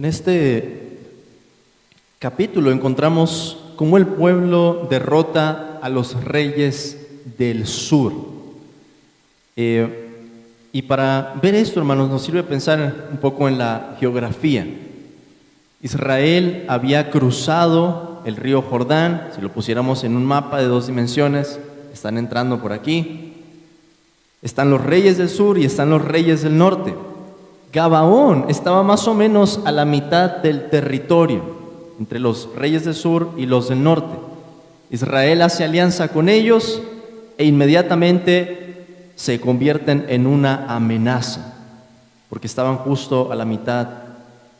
En este capítulo encontramos cómo el pueblo derrota a los reyes del sur. Y para ver esto, hermanos, nos sirve pensar un poco en la geografía. Israel había cruzado el río Jordán. Si lo pusiéramos en un mapa de 2 dimensiones, están entrando por aquí. Están los reyes del sur y están los reyes del norte. Gabaón estaba más o menos a la mitad del territorio, entre los reyes del sur y los del norte. Israel hace alianza con ellos e inmediatamente se convierten en una amenaza, porque estaban justo a la mitad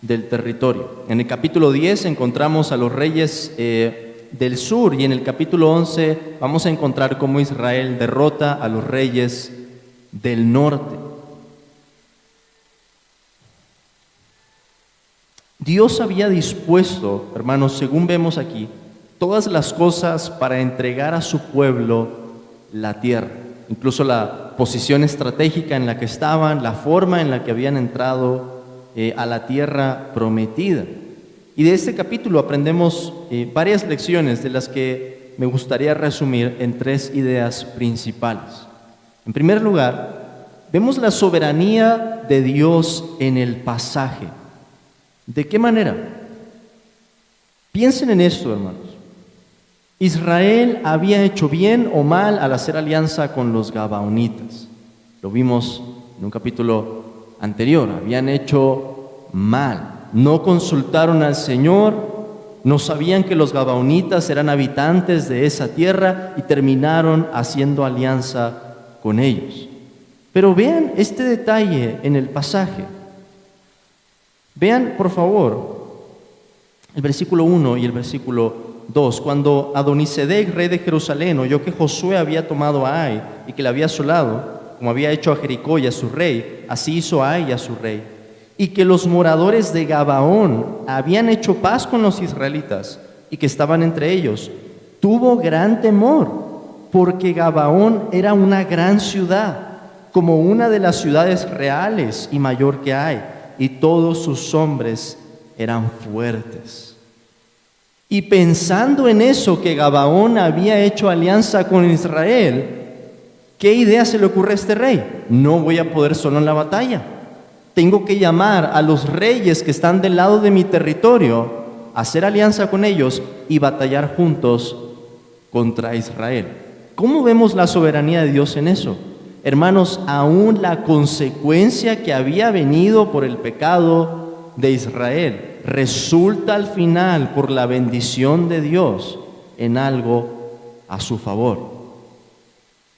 del territorio. En el capítulo 10 encontramos a los reyes del sur, y en el capítulo 11 vamos a encontrar cómo Israel derrota a los reyes del norte. Dios había dispuesto, hermanos, según vemos aquí, todas las cosas para entregar a su pueblo la tierra, incluso la posición estratégica en la que estaban, la forma en la que habían entrado a la tierra prometida. Y de este capítulo aprendemos varias lecciones, de las que me gustaría resumir en 3 ideas principales. En primer lugar, vemos la soberanía de Dios en el pasaje. ¿De qué manera? Piensen en esto, hermanos. Israel había hecho bien o mal al hacer alianza con los gabaonitas. Lo vimos en un capítulo anterior. Habían hecho mal. No consultaron al Señor, no sabían que los gabaonitas eran habitantes de esa tierra y terminaron haciendo alianza con ellos. Pero vean este detalle en el pasaje. Vean, por favor, el versículo 1 y el versículo 2. Cuando Adonisedec, rey de Jerusalén, oyó que Josué había tomado a Ai y que le había asolado, como había hecho a Jericó y a su rey, así hizo a Ai y a su rey, y que los moradores de Gabaón habían hecho paz con los israelitas y que estaban entre ellos, tuvo gran temor, porque Gabaón era una gran ciudad, como una de las ciudades reales y mayor que hay, y todos sus hombres eran fuertes. Y pensando en eso, que Gabaón había hecho alianza con Israel, ¿qué idea se le ocurre a este rey? No voy a poder solo en la batalla. Tengo que llamar a los reyes que están del lado de mi territorio, hacer alianza con ellos y batallar juntos contra Israel. ¿Cómo vemos la soberanía de Dios en eso? Hermanos, aún la consecuencia que había venido por el pecado de Israel resulta al final, por la bendición de Dios, en algo a su favor.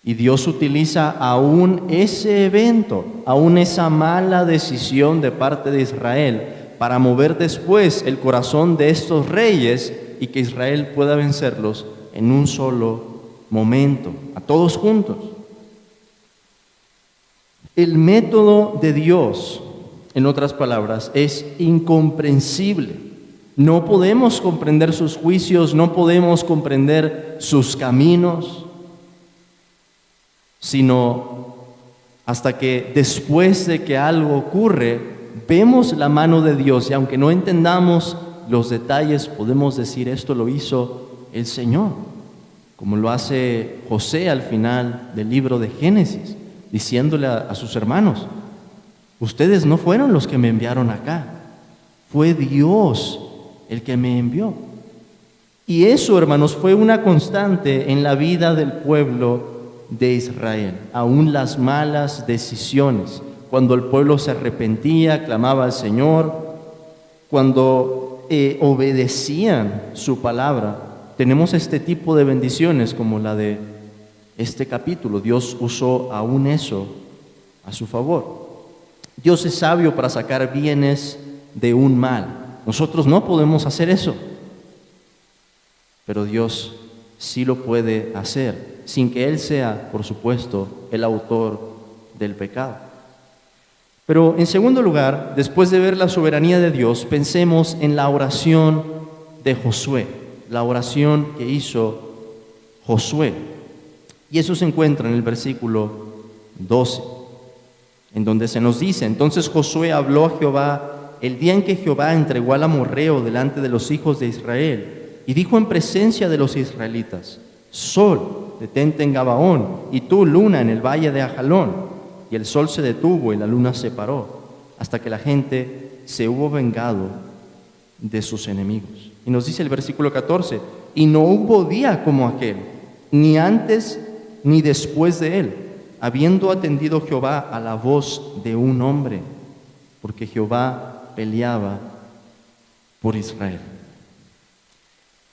Y Dios utiliza aún ese evento, aún esa mala decisión de parte de Israel, para mover después el corazón de estos reyes y que Israel pueda vencerlos en un solo momento, a todos juntos. El método de Dios, en otras palabras, es incomprensible. No podemos comprender sus juicios, no podemos comprender sus caminos, sino hasta que después de que algo ocurre, vemos la mano de Dios, y aunque no entendamos los detalles, podemos decir: esto lo hizo el Señor, como lo hace José al final del libro de Génesis, diciéndole a sus hermanos: ustedes no fueron los que me enviaron acá, fue Dios el que me envió. Y eso, hermanos, fue una constante en la vida del pueblo de Israel. Aún las malas decisiones, cuando el pueblo se arrepentía, clamaba al Señor, cuando obedecían su palabra, tenemos este tipo de bendiciones como la de este capítulo. Dios usó aún eso a su favor. Dios es sabio para sacar bienes de un mal. Nosotros no podemos hacer eso, pero Dios sí lo puede hacer, sin que Él sea, por supuesto, el autor del pecado. Pero en segundo lugar, después de ver la soberanía de Dios, pensemos en la oración de Josué, la oración que hizo Josué. Y eso se encuentra en el versículo 12, en donde se nos dice: entonces Josué habló a Jehová el día en que Jehová entregó al amorreo delante de los hijos de Israel, y dijo en presencia de los israelitas: Sol, detente en Gabaón, y tú, luna, en el valle de Ajalón. Y el sol se detuvo y la luna se paró, hasta que la gente se hubo vengado de sus enemigos. Y nos dice el versículo 14: y no hubo día como aquel, ni antes ni después de él, habiendo atendido Jehová a la voz de un hombre, porque Jehová peleaba por Israel.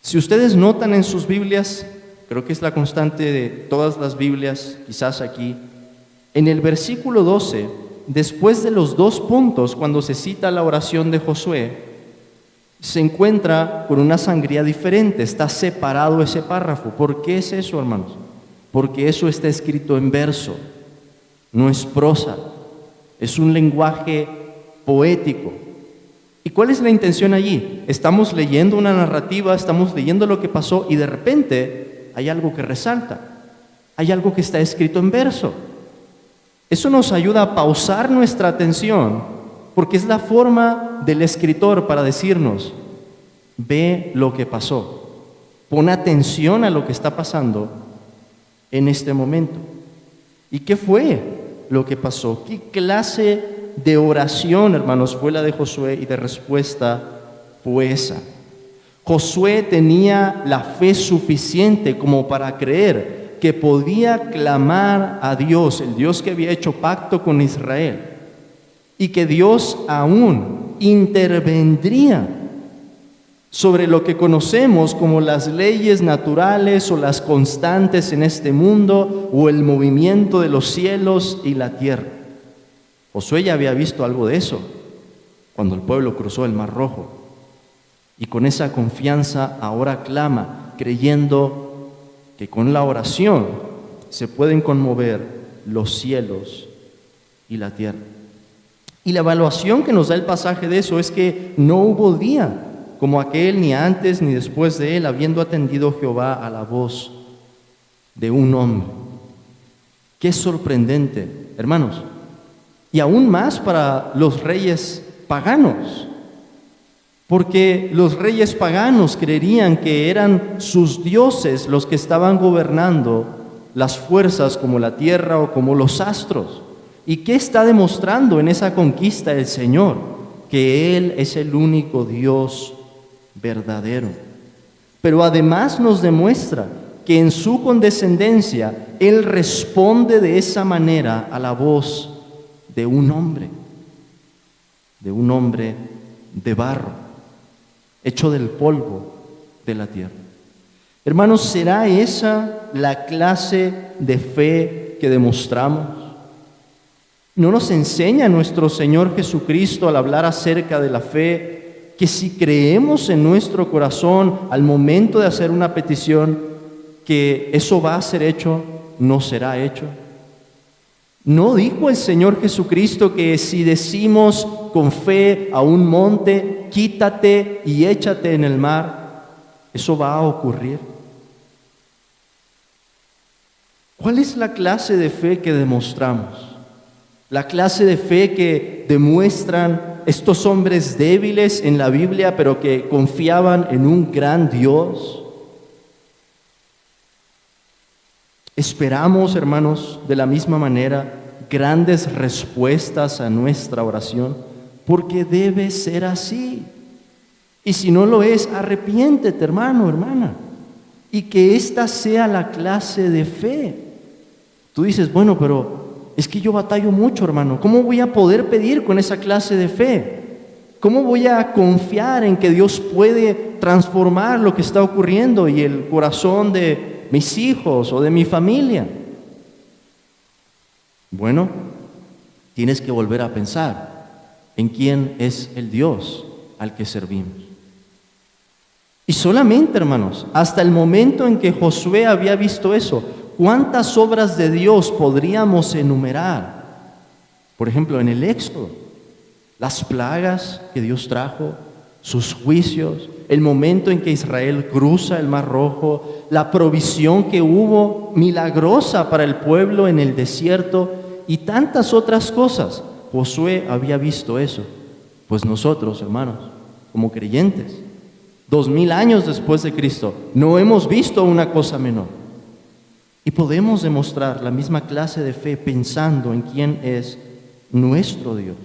Si ustedes notan en sus Biblias, creo que es la constante de todas las Biblias, quizás aquí, en el versículo 12, después de los dos puntos, cuando se cita la oración de Josué, se encuentra con una sangría diferente, está separado ese párrafo. ¿Por qué es eso, hermanos? Porque eso está escrito en verso, no es prosa, es un lenguaje poético. ¿Y cuál es la intención allí? Estamos leyendo una narrativa, estamos leyendo lo que pasó y de repente hay algo que resalta, hay algo que está escrito en verso. Eso nos ayuda a pausar nuestra atención, porque es la forma del escritor para decirnos: ve lo que pasó, pon atención a lo que está pasando en este momento. ¿Y qué fue lo que pasó? ¿Qué clase de oración, hermanos, fue la de Josué y de respuesta fue esa? Josué tenía la fe suficiente como para creer que podía clamar a Dios, el Dios que había hecho pacto con Israel, y que Dios aún intervendría sobre lo que conocemos como las leyes naturales o las constantes en este mundo o el movimiento de los cielos y la tierra. Josué ya había visto algo de eso cuando el pueblo cruzó el Mar Rojo, y con esa confianza ahora clama, creyendo que con la oración se pueden conmover los cielos y la tierra. Y la evaluación que nos da el pasaje de eso es que no hubo día como aquel, ni antes ni después de él, habiendo atendido Jehová a la voz de un hombre. Qué sorprendente, hermanos. Y aún más para los reyes paganos, porque los reyes paganos creerían que eran sus dioses los que estaban gobernando las fuerzas como la tierra o como los astros. ¿Y qué está demostrando en esa conquista el Señor? Que Él es el único Dios verdadero. Pero además nos demuestra que en su condescendencia Él responde de esa manera a la voz de un hombre de barro, hecho del polvo de la tierra. Hermanos, ¿será esa la clase de fe que demostramos? ¿No nos enseña nuestro Señor Jesucristo al hablar acerca de la fe que si creemos en nuestro corazón al momento de hacer una petición que eso va a ser hecho, no será hecho? ¿No dijo el Señor Jesucristo que si decimos con fe a un monte, quítate y échate en el mar, eso va a ocurrir? ¿Cuál es la clase de fe que demostramos? La clase de fe que demuestran estos hombres débiles en la Biblia, pero que confiaban en un gran Dios. Esperamos, hermanos, de la misma manera, grandes respuestas a nuestra oración, porque debe ser así. Y si no lo es, arrepiéntete, hermano, hermana, y que esta sea la clase de fe. Tú dices, bueno, pero es que yo batallo mucho, hermano. ¿Cómo voy a poder pedir con esa clase de fe? ¿Cómo voy a confiar en que Dios puede transformar lo que está ocurriendo y el corazón de mis hijos o de mi familia? Bueno, tienes que volver a pensar en quién es el Dios al que servimos. Y solamente, hermanos, hasta el momento en que Josué había visto eso, ¿cuántas obras de Dios podríamos enumerar? Por ejemplo, en el Éxodo, las plagas que Dios trajo, sus juicios, el momento en que Israel cruza el Mar Rojo, la provisión que hubo milagrosa para el pueblo en el desierto y tantas otras cosas. Josué había visto eso. Pues nosotros, hermanos, como creyentes, 2000 años después de Cristo, no hemos visto una cosa menor. Y podemos demostrar la misma clase de fe pensando en quién es nuestro Dios.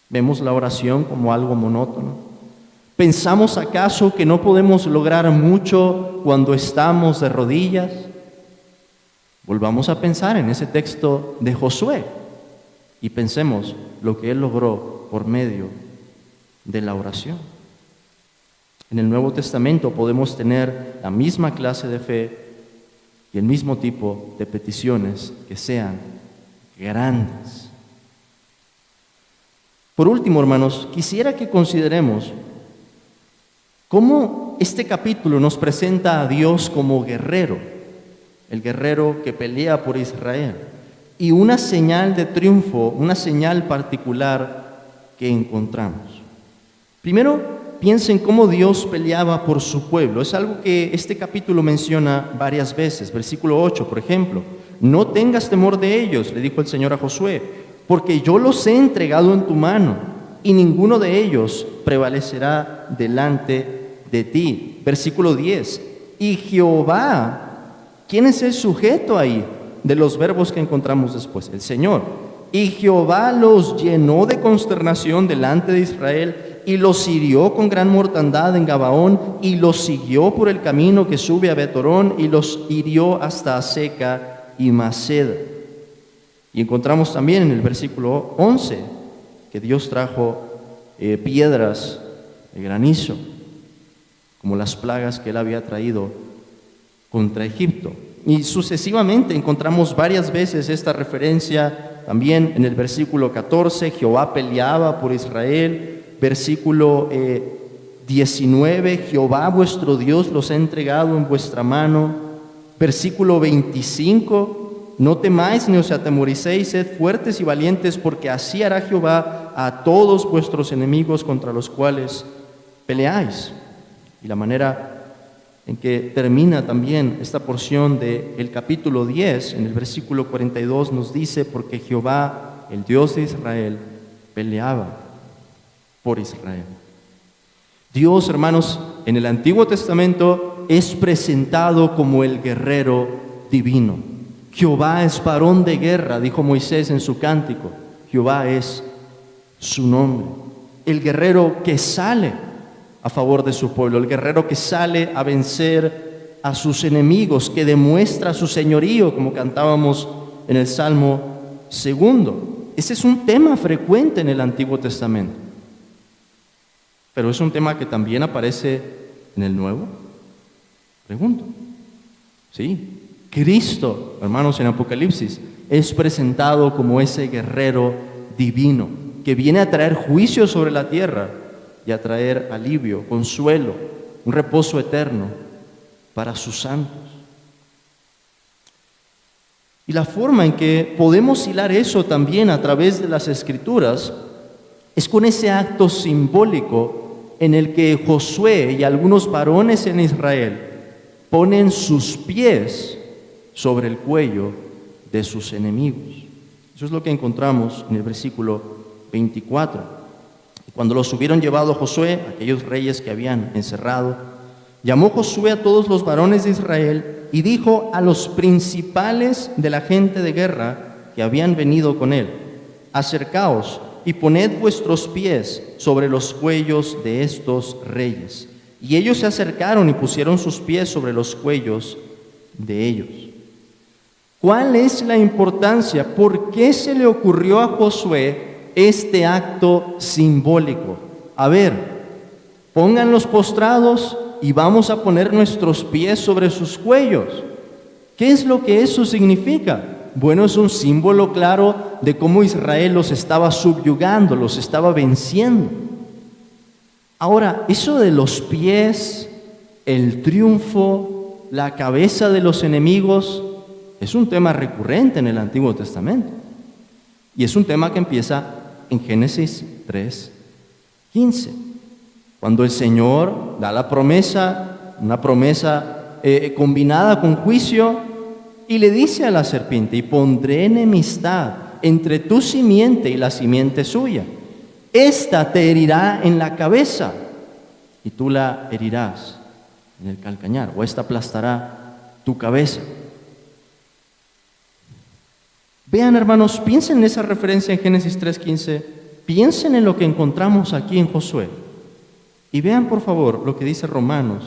¿Vemos la oración como algo monótono? ¿Pensamos acaso que no podemos lograr mucho cuando estamos de rodillas? Volvamos a pensar en ese texto de Josué y pensemos lo que él logró por medio de la oración. En el Nuevo Testamento podemos tener la misma clase de fe y el mismo tipo de peticiones que sean grandes. Por último, hermanos, quisiera que consideremos cómo este capítulo nos presenta a Dios como guerrero, el guerrero que pelea por Israel, y una señal de triunfo, una señal particular que encontramos. Primero, piensen cómo Dios peleaba por su pueblo. Es algo que este capítulo menciona varias veces. Versículo 8, por ejemplo. No tengas temor de ellos, le dijo el Señor a Josué, porque yo los he entregado en tu mano, y ninguno de ellos prevalecerá delante de ti. Versículo 10. Y Jehová, ¿quién es el sujeto ahí de los verbos que encontramos después? El Señor. Y Jehová los llenó de consternación delante de Israel, y los hirió con gran mortandad en Gabaón, y los siguió por el camino que sube a Betorón, y los hirió hasta Aseca y Maceda. Y encontramos también en el versículo 11 que Dios trajo piedras de granizo, como las plagas que él había traído contra Egipto. Y sucesivamente encontramos varias veces esta referencia también en el versículo 14, Jehová peleaba por Israel. Versículo 19, Jehová vuestro Dios los ha entregado en vuestra mano. Versículo 25, no temáis ni os atemoricéis, sed fuertes y valientes, porque así hará Jehová a todos vuestros enemigos contra los cuales peleáis. Y la manera en que termina también esta porción del capítulo 10, en el versículo 42 nos dice, porque Jehová, el Dios de Israel, peleaba por Israel. Dios, hermanos, en el Antiguo Testamento es presentado como el guerrero divino. Jehová es varón de guerra, dijo Moisés en su cántico. Jehová es su nombre. El guerrero que sale a favor de su pueblo, el guerrero que sale a vencer a sus enemigos, que demuestra su señorío, como cantábamos en el Salmo 2. Ese es un tema frecuente en el Antiguo Testamento. Pero es un tema que también aparece en el Nuevo. Pregunto. Sí, Cristo, hermanos, en Apocalipsis, es presentado como ese guerrero divino que viene a traer juicio sobre la tierra y a traer alivio, consuelo, un reposo eterno para sus santos. Y la forma en que podemos hilar eso también a través de las Escrituras es con ese acto simbólico en el que Josué y algunos varones en Israel ponen sus pies sobre el cuello de sus enemigos. Eso es lo que encontramos en el versículo 24. Cuando los hubieron llevado a Josué, aquellos reyes que habían encerrado, llamó Josué a todos los varones de Israel y dijo a los principales de la gente de guerra que habían venido con él: acercaos y poned vuestros pies sobre los cuellos de estos reyes. Y ellos se acercaron y pusieron sus pies sobre los cuellos de ellos. ¿Cuál es la importancia? ¿Por qué se le ocurrió a Josué este acto simbólico? A ver, pónganlos postrados y vamos a poner nuestros pies sobre sus cuellos. ¿Qué es lo que eso significa? Bueno, es un símbolo claro de cómo Israel los estaba subyugando, los estaba venciendo. Ahora, eso de los pies, el triunfo, la cabeza de los enemigos, es un tema recurrente en el Antiguo Testamento. Y es un tema que empieza en Génesis 3:15, cuando el Señor da la promesa, una promesa combinada con juicio, y le dice a la serpiente: y pondré enemistad entre tu simiente y la simiente suya. Esta te herirá en la cabeza y tú la herirás en el calcañar, o esta aplastará tu cabeza. Vean, hermanos, piensen en esa referencia en Génesis 3:15, piensen en lo que encontramos aquí en Josué. Y vean, por favor, lo que dice Romanos,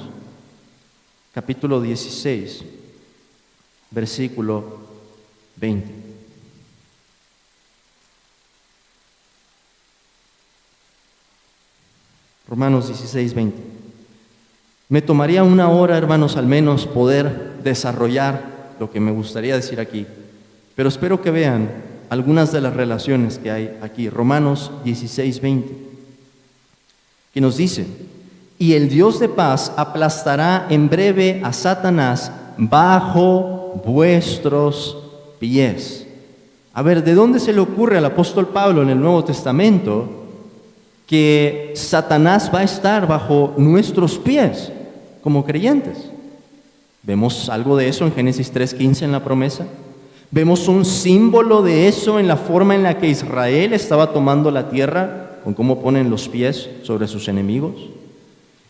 capítulo 16, versículo 20. Romanos 16, 20. Me tomaría una hora, hermanos, al menos poder desarrollar lo que me gustaría decir aquí, pero espero que vean algunas de las relaciones que hay aquí. Romanos 16, 20, que nos dice: y el Dios de paz aplastará en breve a Satanás bajo vuestros pies. A ver, ¿de dónde se le ocurre al apóstol Pablo en el Nuevo Testamento que Satanás va a estar bajo nuestros pies como creyentes? ¿Vemos algo de eso en Génesis 3:15 en la promesa? ¿Vemos un símbolo de eso en la forma en la que Israel estaba tomando la tierra, con cómo ponen los pies sobre sus enemigos?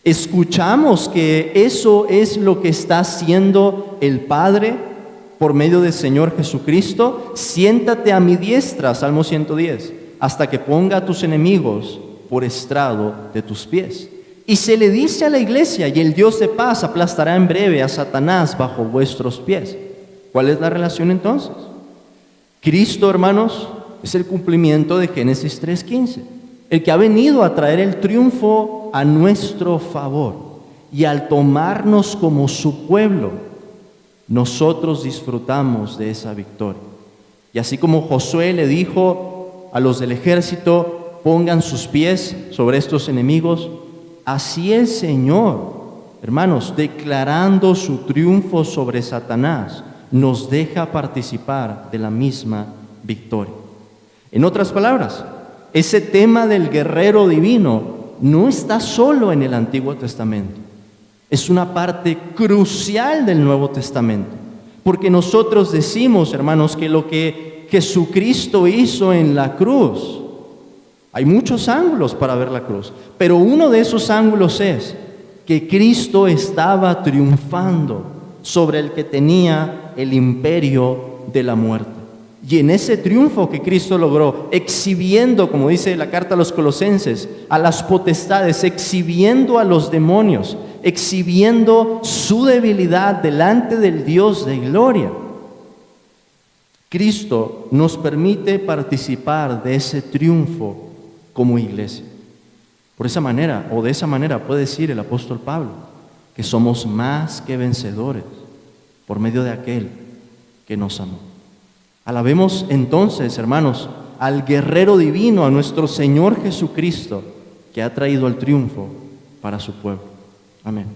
Escuchamos que eso es lo que está haciendo el Padre por medio del Señor Jesucristo. Siéntate a mi diestra, Salmo 110, hasta que ponga a tus enemigos por estrado de tus pies. Y se le dice a la iglesia: y el Dios de paz aplastará en breve a Satanás bajo vuestros pies. ¿Cuál es la relación entonces? Cristo, hermanos, es el cumplimiento de Génesis 3:15, el que ha venido a traer el triunfo a nuestro favor. Y al tomarnos como su pueblo, nosotros disfrutamos de esa victoria. Y así como Josué le dijo a los del ejército: pongan sus pies sobre estos enemigos, así el Señor, hermanos, declarando su triunfo sobre Satanás, nos deja participar de la misma victoria. En otras palabras, ese tema del guerrero divino no está solo en el Antiguo Testamento, es una parte crucial del Nuevo Testamento, porque nosotros decimos, hermanos, que lo que Jesucristo hizo en la cruz, hay muchos ángulos para ver la cruz, pero uno de esos ángulos es que Cristo estaba triunfando sobre el que tenía el imperio de la muerte. Y en ese triunfo que Cristo logró, exhibiendo, como dice la carta a los Colosenses, a las potestades, exhibiendo a los demonios, exhibiendo su debilidad delante del Dios de gloria, Cristo nos permite participar de ese triunfo como iglesia. Por esa manera, o de esa manera, puede decir el apóstol Pablo que somos más que vencedores por medio de aquel que nos amó. Alabemos entonces, hermanos, al guerrero divino, a nuestro Señor Jesucristo, que ha traído el triunfo para su pueblo. Amén.